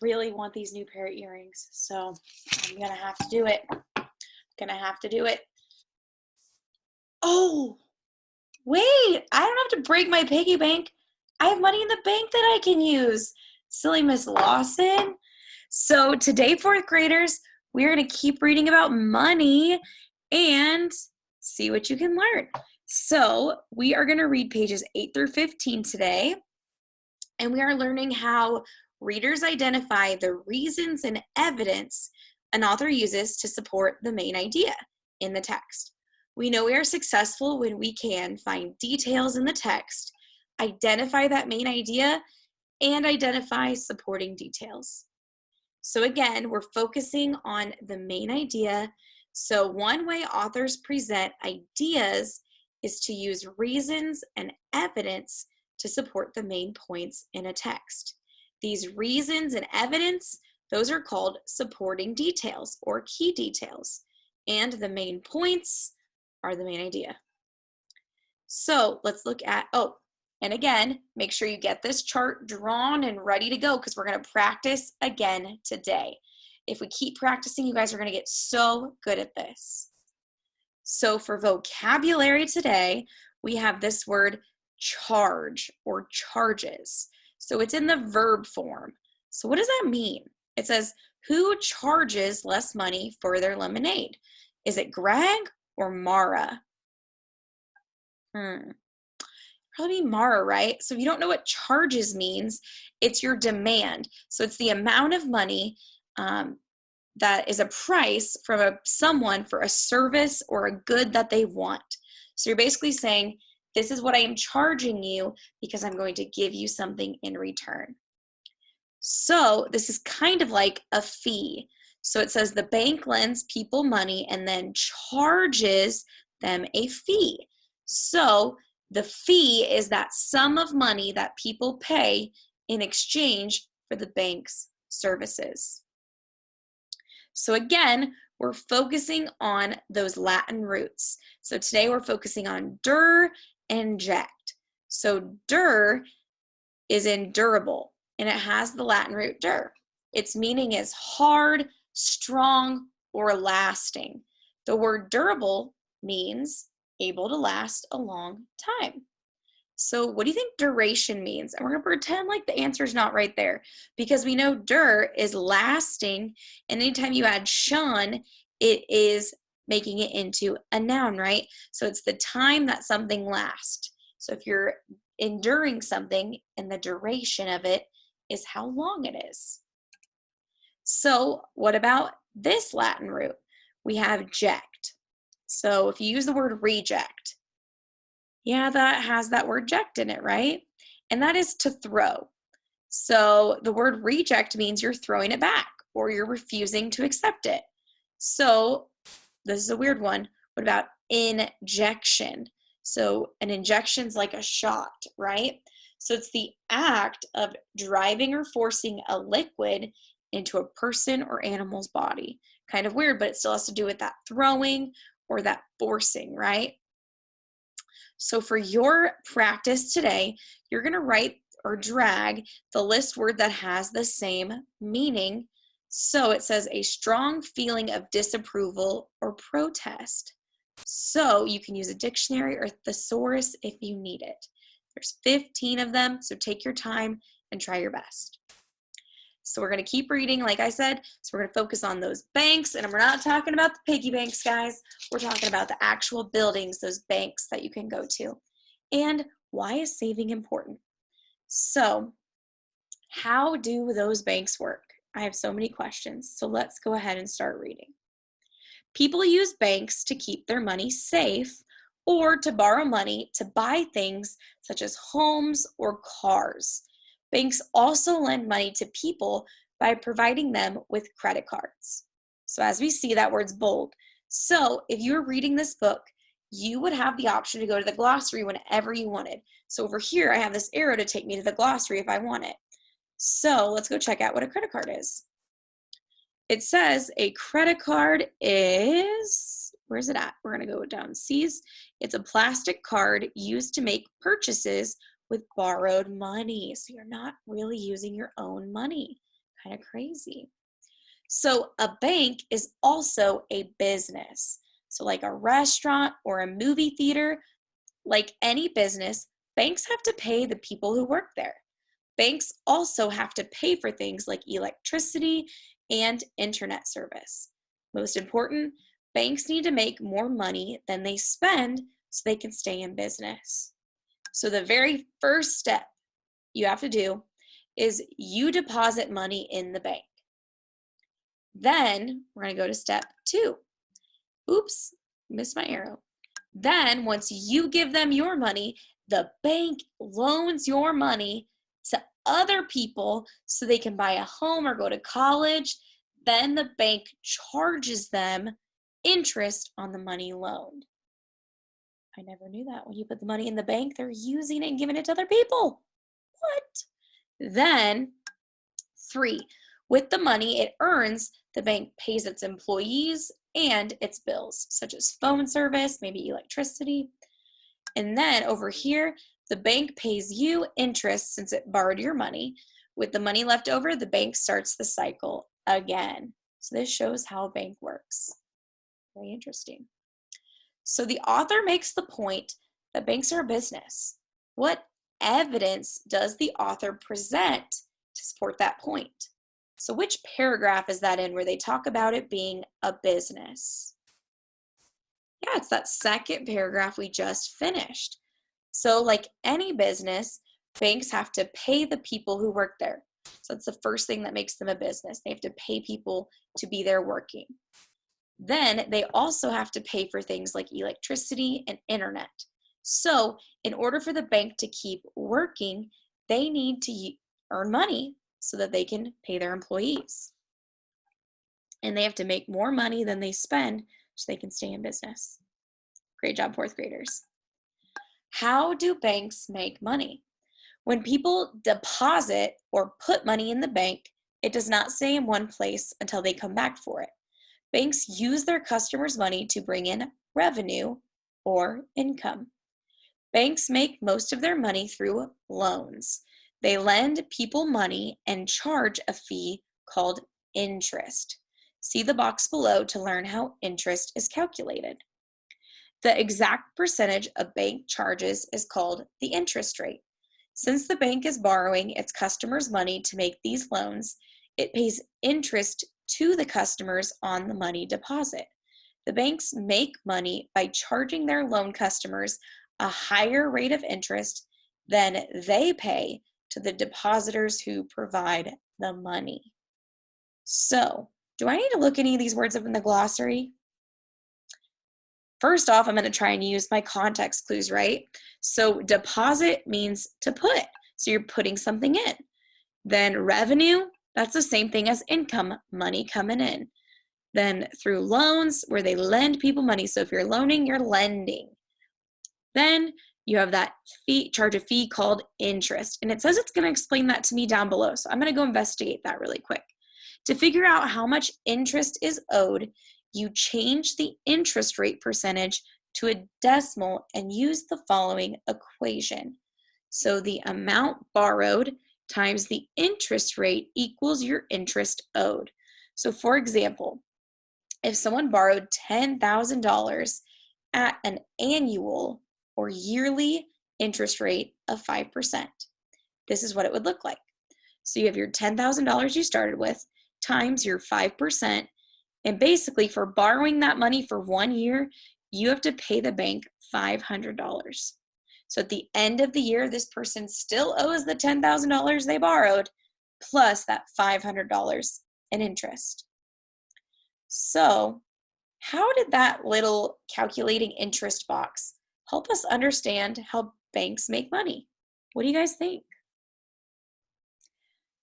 really want these new pair of earrings, so I'm gonna have to do it. Oh, wait, I don't have to break my piggy bank. I have money in the bank that I can use. Silly Miss Lawson. So today, fourth graders, we're going to keep reading about money and see what you can learn. So we are going to read pages 8 through 15 today, and we are learning how readers identify the reasons and evidence an author uses to support the main idea in the text. We know we are successful when we can find details in the text, identify that main idea, and identify supporting details. So again, we're focusing on the main idea. So one way authors present ideas is to use reasons and evidence to support the main points in a text. These reasons and evidence, those are called supporting details or key details. And the main points are the main idea. So let's look at, and again, make sure you get this chart drawn and ready to go because we're going to practice again today. If we keep practicing, you guys are going to get so good at this. So for vocabulary today, we have this word charge or charges. So it's in the verb form. So what does that mean? It says, who charges less money for their lemonade? Is it Greg or Mara? Probably Mara, right? So if you don't know what charges means, it's your demand. So it's the amount of money that is a price from someone for a service or a good that they want. So you're basically saying, this is what I am charging you because I'm going to give you something in return. So this is kind of like a fee. So it says the bank lends people money and then charges them a fee. So the fee is that sum of money that people pay in exchange for the bank's services. So again, we're focusing on those Latin roots. So today we're focusing on dur and ject. So dur is in durable, and it has the Latin root dur. Its meaning is hard, strong, or lasting. The word durable means able to last a long time. So what do you think duration means? And we're going to pretend like the answer is not right there because we know dur is lasting, and anytime you add shun, it is making it into a noun, right? So it's the time that something lasts. So if you're enduring something, and the duration of it is how long it is. So what about this Latin root? We have ject. So if you use the word reject, yeah, that has that word ject in it, right? And that is to throw. So the word reject means you're throwing it back or you're refusing to accept it. So this is a weird one. What about injection? So an injection is like a shot, right? So it's the act of driving or forcing a liquid into a person or animal's body. Kind of weird, but it still has to do with that throwing or that forcing, right? So for your practice today, you're going to write or drag the list word that has the same meaning. So it says a strong feeling of disapproval or protest. So you can use a dictionary or thesaurus if you need it. There's 15 of them, so take your time and try your best. So we're going to keep reading, like I said. So we're going to focus on those banks, and we're not talking about the piggy banks, guys. We're talking about the actual buildings, those banks that you can go to. And why is saving important? So how do those banks work? I have so many questions, so let's go ahead and start reading. People use banks to keep their money safe or to borrow money to buy things such as homes or cars. Banks also lend money to people by providing them with credit cards. So as we see, that word's bold. So if you were reading this book, you would have the option to go to the glossary whenever you wanted. So over here, I have this arrow to take me to the glossary if I want it. So let's go check out what a credit card is. It says a credit card is, where's it at? We're going to go down C's. It's a plastic card used to make purchases with borrowed money. So you're not really using your own money. Kind of crazy. So a bank is also a business. So like a restaurant or a movie theater, like any business, banks have to pay the people who work there. Banks also have to pay for things like electricity and internet service. Most important, banks need to make more money than they spend so they can stay in business. So the very first step you have to do is you deposit money in the bank. Then we're going to go to step 2. Oops, missed my arrow. Then once you give them your money, the bank loans your money to other people so they can buy a home or go to college. Then the bank charges them interest on the money loaned. I never knew that. When you put the money in the bank, they're using it and giving it to other people. What? Then 3, with the money it earns, the bank pays its employees and its bills, such as phone service, maybe electricity. And then over here, the bank pays you interest since it borrowed your money. With the money left over, the bank starts the cycle again. So this shows how a bank works. Very interesting. So the author makes the point that banks are a business. What evidence does the author present to support that point? So which paragraph is that in where they talk about it being a business? Yeah, it's that second paragraph we just finished. So like any business, banks have to pay the people who work there. So that's the first thing that makes them a business. They have to pay people to be there working. Then they also have to pay for things like electricity and internet. So in order for the bank to keep working, they need to earn money so that they can pay their employees. And they have to make more money than they spend so they can stay in business. Great job, 4th graders. How do banks make money? When people deposit or put money in the bank, it does not stay in one place until they come back for it. Banks use their customers' money to bring in revenue or income. Banks make most of their money through loans. They lend people money and charge a fee called interest. See the box below to learn how interest is calculated. The exact percentage a bank charges is called the interest rate. Since the bank is borrowing its customers' money to make these loans, it pays interest to the customers on the money deposit. The banks make money by charging their loan customers a higher rate of interest than they pay to the depositors who provide the money. So, do I need to look any of these words up in the glossary? First off, I'm going to try and use my context clues, right? So deposit means to put. So you're putting something in. Then revenue, that's the same thing as income, money coming in. Then through loans, where they lend people money. So if you're loaning, you're lending. Then you have that fee, charge a fee called interest. And it says it's going to explain that to me down below. So I'm going to go investigate that really quick. To figure out how much interest is owed, you change the interest rate percentage to a decimal and use the following equation. So the amount borrowed times the interest rate equals your interest owed. So for example, if someone borrowed $10,000 at an annual or yearly interest rate of 5%, this is what it would look like. So you have your $10,000 you started with times your 5%. And basically, for borrowing that money for 1 year, you have to pay the bank $500. So at the end of the year, this person still owes the $10,000 they borrowed, plus that $500 in interest. So how did that little calculating interest box help us understand how banks make money? What do you guys think?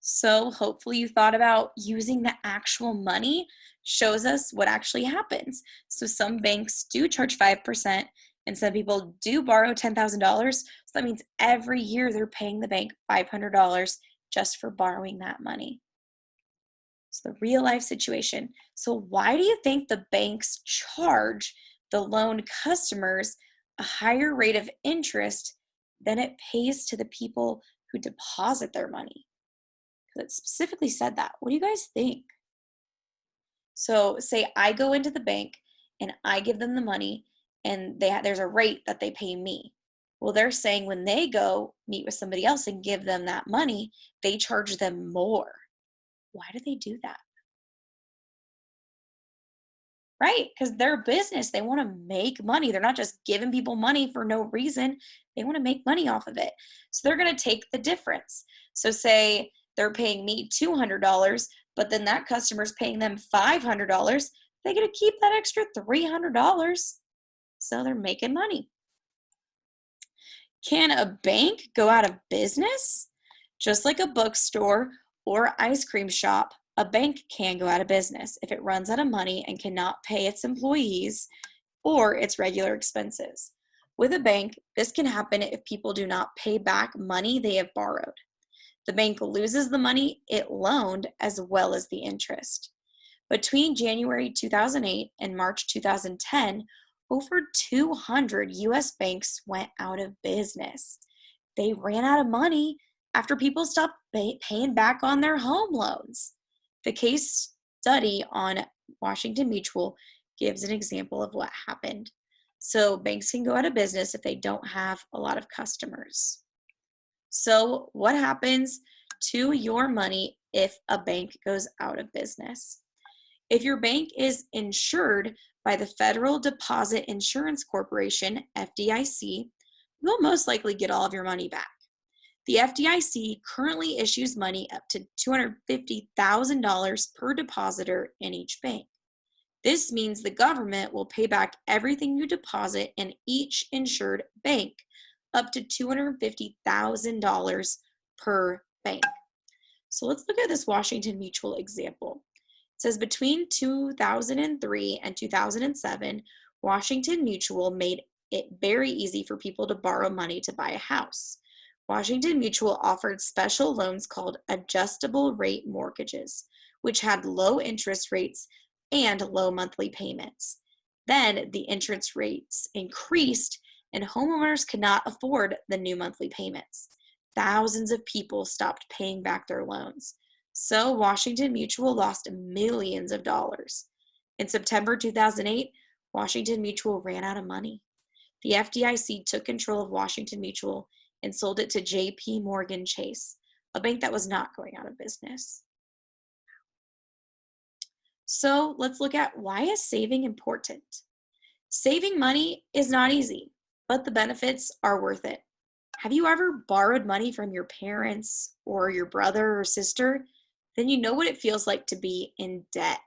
So hopefully you thought about using the actual money shows us what actually happens. So some banks do charge 5% and some people do borrow $10,000. So that means every year they're paying the bank $500 just for borrowing that money. So the real life situation. So why do you think the banks charge the loan customers a higher rate of interest than it pays to the people who deposit their money? because it specifically said that. What do you guys think? So say I go into the bank and I give them the money and there's a rate that they pay me. Well, they're saying when they go meet with somebody else and give them that money, they charge them more. Why do they do that? Right? Because they're a business. They want to make money. They're not just giving people money for no reason. They want to make money off of it. So they're going to take the difference. So say they're paying me $200, but then that customer's paying them $500. They get to keep that extra $300. So they're making money. Can a bank go out of business? Just like a bookstore or ice cream shop, a bank can go out of business if it runs out of money and cannot pay its employees or its regular expenses. With a bank, this can happen if people do not pay back money they have borrowed. The bank loses the money it loaned as well as the interest. Between January 2008 and March 2010, over 200 US banks went out of business. They ran out of money after people stopped paying back on their home loans. The case study on Washington Mutual gives an example of what happened. So banks can go out of business if they don't have a lot of customers. So what happens to your money if a bank goes out of business? If your bank is insured by the Federal Deposit Insurance Corporation, FDIC, you'll most likely get all of your money back. The FDIC currently issues money up to $250,000 per depositor in each bank. This means the government will pay back everything you deposit in each insured bank, up to $250,000 per bank. So let's look at this Washington Mutual example. It says between 2003 and 2007, Washington Mutual made it very easy for people to borrow money to buy a house. Washington Mutual offered special loans called adjustable rate mortgages, which had low interest rates and low monthly payments. Then the interest rates increased and homeowners could not afford the new monthly payments. Thousands of people stopped paying back their loans. So Washington Mutual lost millions of dollars. In September 2008, Washington Mutual ran out of money. The FDIC took control of Washington Mutual and sold it to J.P. Morgan Chase, a bank that was not going out of business. So let's look at why is saving important? Saving money is not easy, but the benefits are worth it. Have you ever borrowed money from your parents or your brother or sister? Then you know what it feels like to be in debt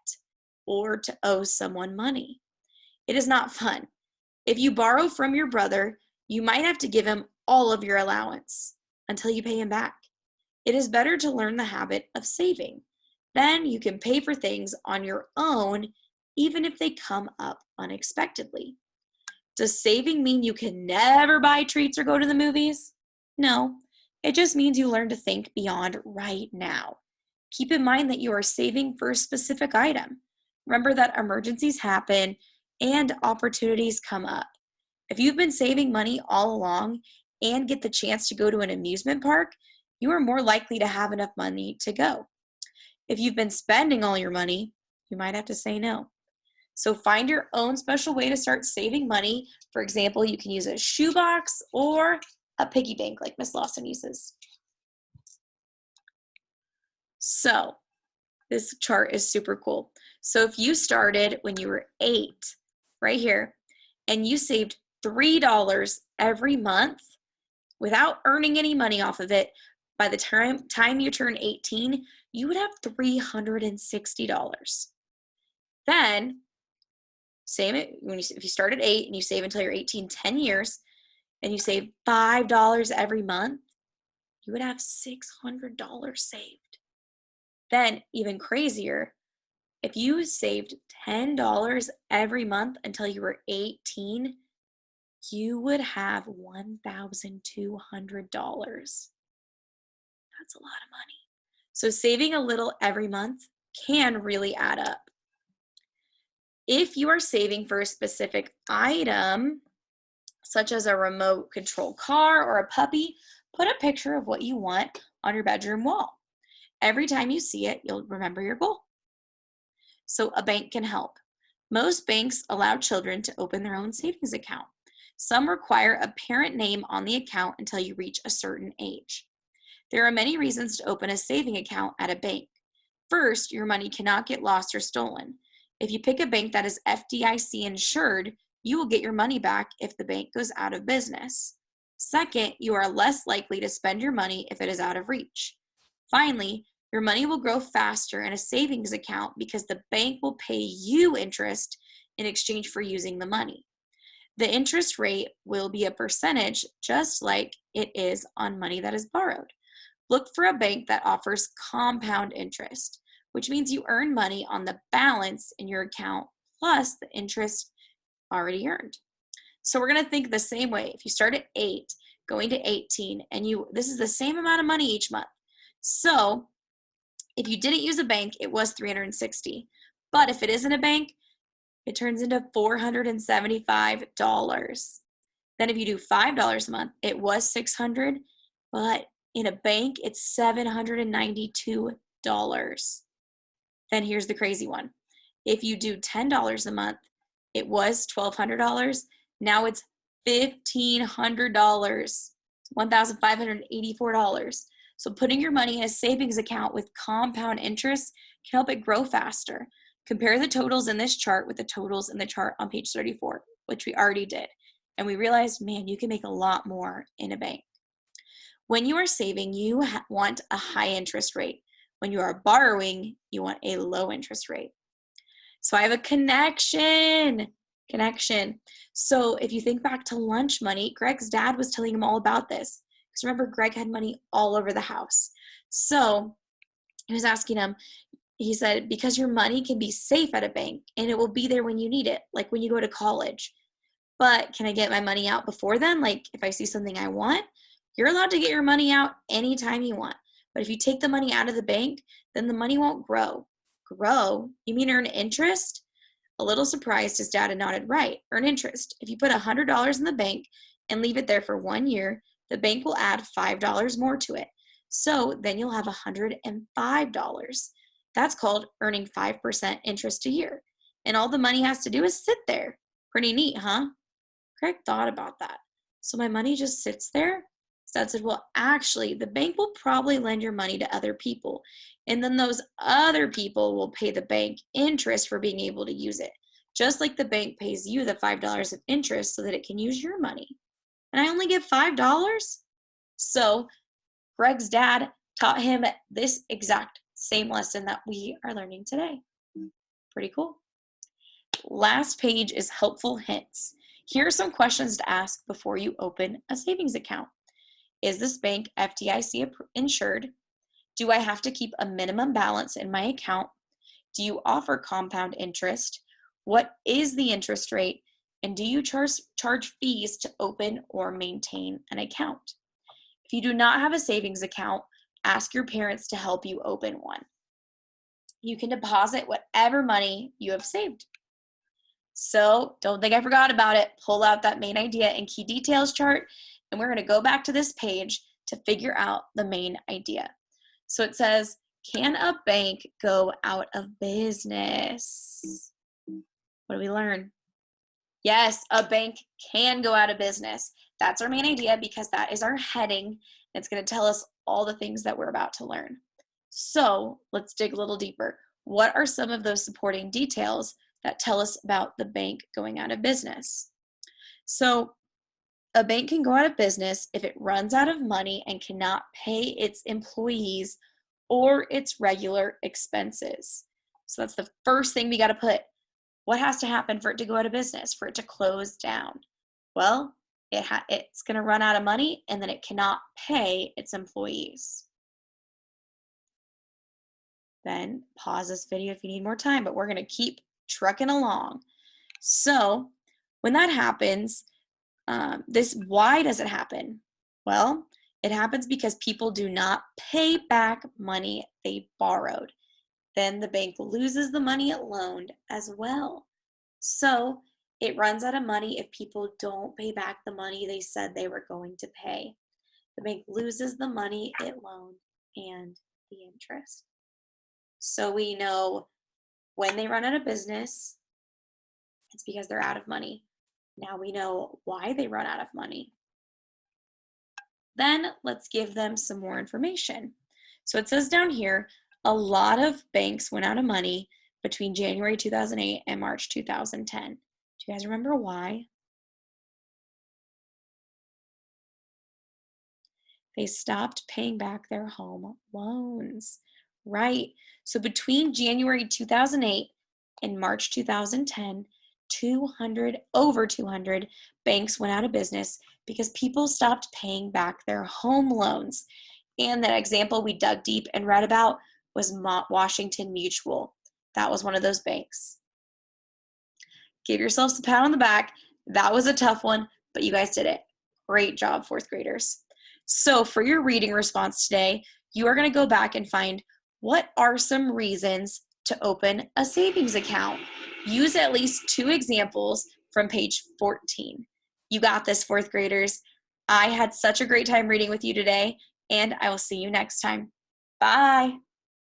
or to owe someone money. It is not fun. If you borrow from your brother, you might have to give him all of your allowance until you pay him back. It is better to learn the habit of saving. Then you can pay for things on your own, even if they come up unexpectedly. Does saving mean you can never buy treats or go to the movies? No, it just means you learn to think beyond right now. Keep in mind that you are saving for a specific item. Remember that emergencies happen and opportunities come up. If you've been saving money all along and get the chance to go to an amusement park, you are more likely to have enough money to go. If you've been spending all your money, you might have to say no. So find your own special way to start saving money. For example, you can use a shoebox or a piggy bank like Miss Lawson uses. So this chart is super cool. So if you started when you were 8, right here, and you saved $3 every month without earning any money off of it, by the time you turn 18, you would have $360. Then, if you start at 8 and you save until you're 18, 10 years, and you save $5 every month, you would have $600 saved. Then, even crazier, if you saved $10 every month until you were 18, you would have $1,200. That's a lot of money. So saving a little every month can really add up. If you are saving for a specific item, such as a remote control car or a puppy, put a picture of what you want on your bedroom wall. Every time you see it, you'll remember your goal. So a bank can help. Most banks allow children to open their own savings account. Some require a parent name on the account until you reach a certain age. There are many reasons to open a saving account at a bank. First, your money cannot get lost or stolen. If you pick a bank that is FDIC insured, you will get your money back if the bank goes out of business. Second, you are less likely to spend your money if it is out of reach. Finally, your money will grow faster in a savings account because the bank will pay you interest in exchange for using the money. The interest rate will be a percentage just like it is on money that is borrowed. Look for a bank that offers compound interest, which means you earn money on the balance in your account plus the interest already earned. So we're going to think the same way. If you start at 8, going to 18, and this is the same amount of money each month. So if you didn't use a bank, it was $360. But if it isn't a bank, it turns into $475. Then if you do $5 a month, it was $600, but in a bank, it's $792. Then here's the crazy one. If you do $10 a month, it was $1,200. Now it's $1,500, $1,584. So putting your money in a savings account with compound interest can help it grow faster. Compare the totals in this chart with the totals in the chart on page 34, which we already did. And we realized, man, you can make a lot more in a bank. When you are saving, you want a high interest rate. When you are borrowing, you want a low interest rate. So I have a connection. So if you think back to lunch money, Greg's dad was telling him all about this. Because remember, Greg had money all over the house. So he was asking him, he said, because your money can be safe at a bank and it will be there when you need it, like when you go to college. But can I get my money out before then? Like if I see something I want? You're allowed to get your money out anytime you want. But if you take the money out of the bank, then the money won't grow. Grow? You mean earn interest? A little surprised, his dad had nodded right. Earn interest. If you put $100 in the bank and leave it there for 1 year, the bank will add $5 more to it. So then you'll have $105. That's called earning 5% interest a year. And all the money has to do is sit there. Pretty neat, huh? Craig thought about that. So my money just sits there? Dad said, well, actually, the bank will probably lend your money to other people. And then those other people will pay the bank interest for being able to use it. Just like the bank pays you the $5 of interest so that it can use your money. And I only get $5? So Greg's dad taught him this exact same lesson that we are learning today. Pretty cool. Last page is helpful hints. Here are some questions to ask before you open a savings account. Is this bank FDIC insured? Do I have to keep a minimum balance in my account? Do you offer compound interest? What is the interest rate? And do you charge fees to open or maintain an account? If you do not have a savings account, ask your parents to help you open one. You can deposit whatever money you have saved. So don't think I forgot about it. Pull out that main idea and key details chart, and we're going to go back to this page to figure out the main idea. So it says, can a bank go out of business? What do we learn? Yes, a bank can go out of business. That's our main idea because that is our heading. It's going to tell us all the things that we're about to learn. So let's dig a little deeper. What are some of those supporting details that tell us about the bank going out of business? So a bank can go out of business if it runs out of money and cannot pay its employees or its regular expenses. So that's the first thing we got to put. What has to happen for it to go out of business, for it to close down? Well, it's going to run out of money and then it cannot pay its employees. Then pause this video if you need more time, but we're going to keep trucking along. So when that happens, why does it happen? Well, it happens because people do not pay back money they borrowed. Then the bank loses the money it loaned as well. So it runs out of money if people don't pay back the money they said they were going to pay. The bank loses the money it loaned and the interest. So we know when they run out of business, it's because they're out of money. Now we know why they run out of money. Then let's give them some more information. So it says down here, a lot of banks went out of money between January 2008 and March 2010. Do you guys remember why? They stopped paying back their home loans. Right. So between January 2008 and March 2010, over 200 banks went out of business because people stopped paying back their home loans. And that example we dug deep and read about was Washington Mutual. That was one of those banks. Give yourselves a pat on the back. That was a tough one, but you guys did it. Great job, fourth graders. So for your reading response today, you are going to go back and find what are some reasons to open a savings account. Use at least 2 examples from page 14. You got this, fourth graders. I had such a great time reading with you today, and I will see you next time. Bye.